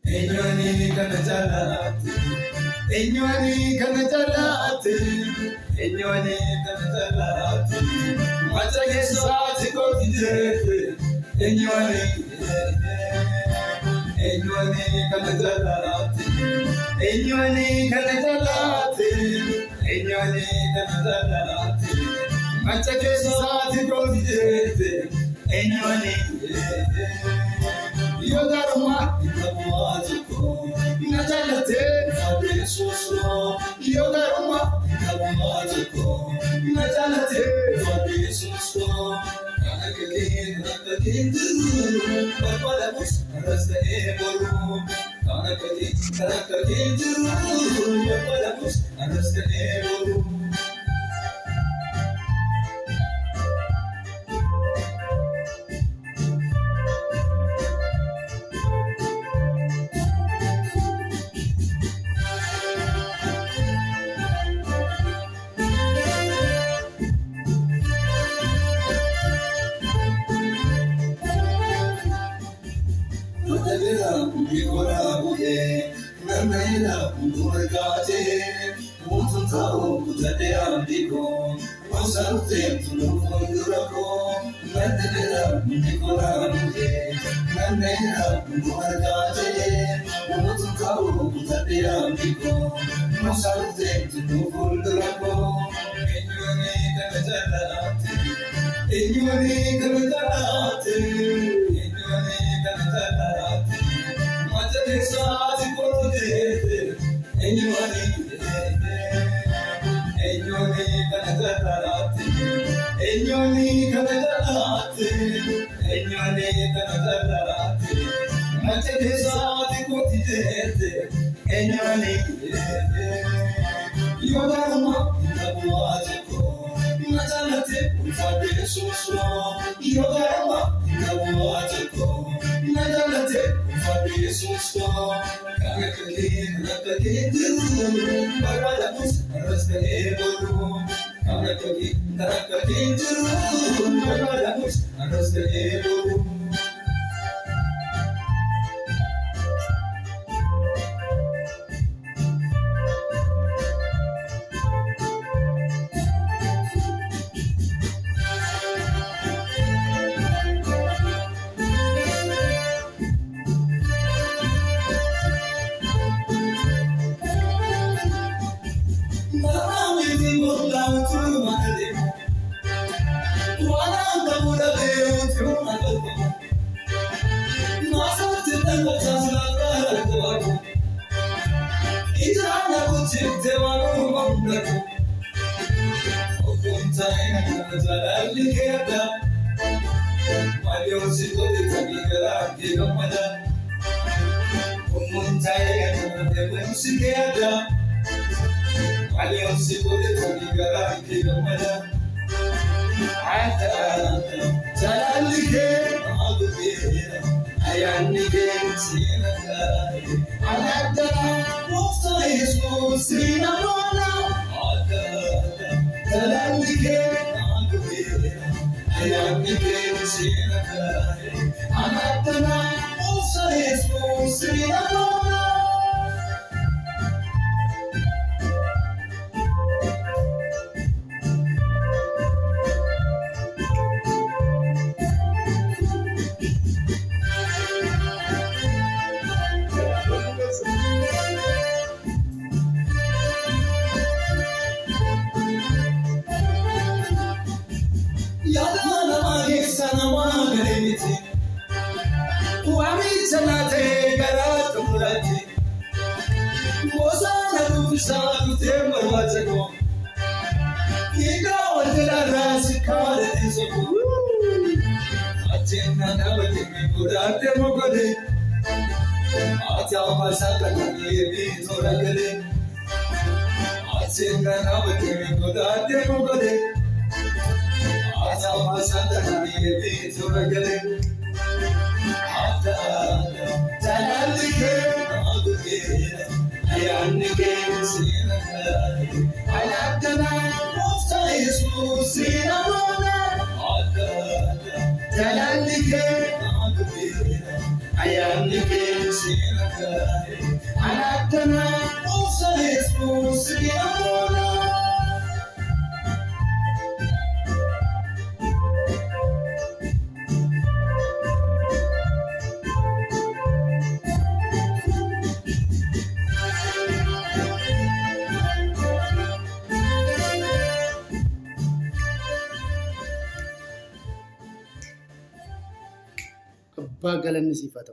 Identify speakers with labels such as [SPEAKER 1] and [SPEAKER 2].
[SPEAKER 1] Enyoni kana jalati, enyoni kana jalati, enyoni kana jalati. Macha kesati kotijete, enyoni, enyoni kana jalati, enyoni kana jalati, enyoni kana jalati. Macha kesati kotijete, enyoni. Yogaruma, Nabuazuko, Najalate, Fabrisoso, Yogaruma, Nabuazuko, Najalate, Fabrisoso, Kanakakin, Kanakakin, Babalamus, Rasta Eboru, Kanakakin, Kanakakin, Babalamus, Rasta Eboru. Namela Murgate, Mutao, Putade Andico, Mosante, Tulufunduraco, Mandela, Nicola, Namela Murgate, Mutao, Putade Andico, Mosante, Tulufunduraco, Enyone Kanajalate, Enyone Kanajalate, Majate Sati Kotijete, Enyone, Enyone Kanajalate, Enyone Kanajalate, Enyone Kanajalate, Majate Sati Kotijete, Enyone, Yogaruma, Nabuazuko, Najalate, Fabrisoso, Yogaruma, Nabuazuko, Najalate, Fabrisoso, Kanakakin, Kanakakin, Babalamus, Rasta Eboru, Kanakakin, Kanakakin, Babalamus, Rasta Eboru. Ata pasakana yebi toragale. Atengana bete godade mogade. Ata pasakana yebi toragale. Ata talalike agge. Ayanike sinakale. Ayatana mufta Yesu sinamona. Ata talalike agge. Ayanike sinakale. Ayatana mufta Yesu sinamona. Abbaa galanni siifata.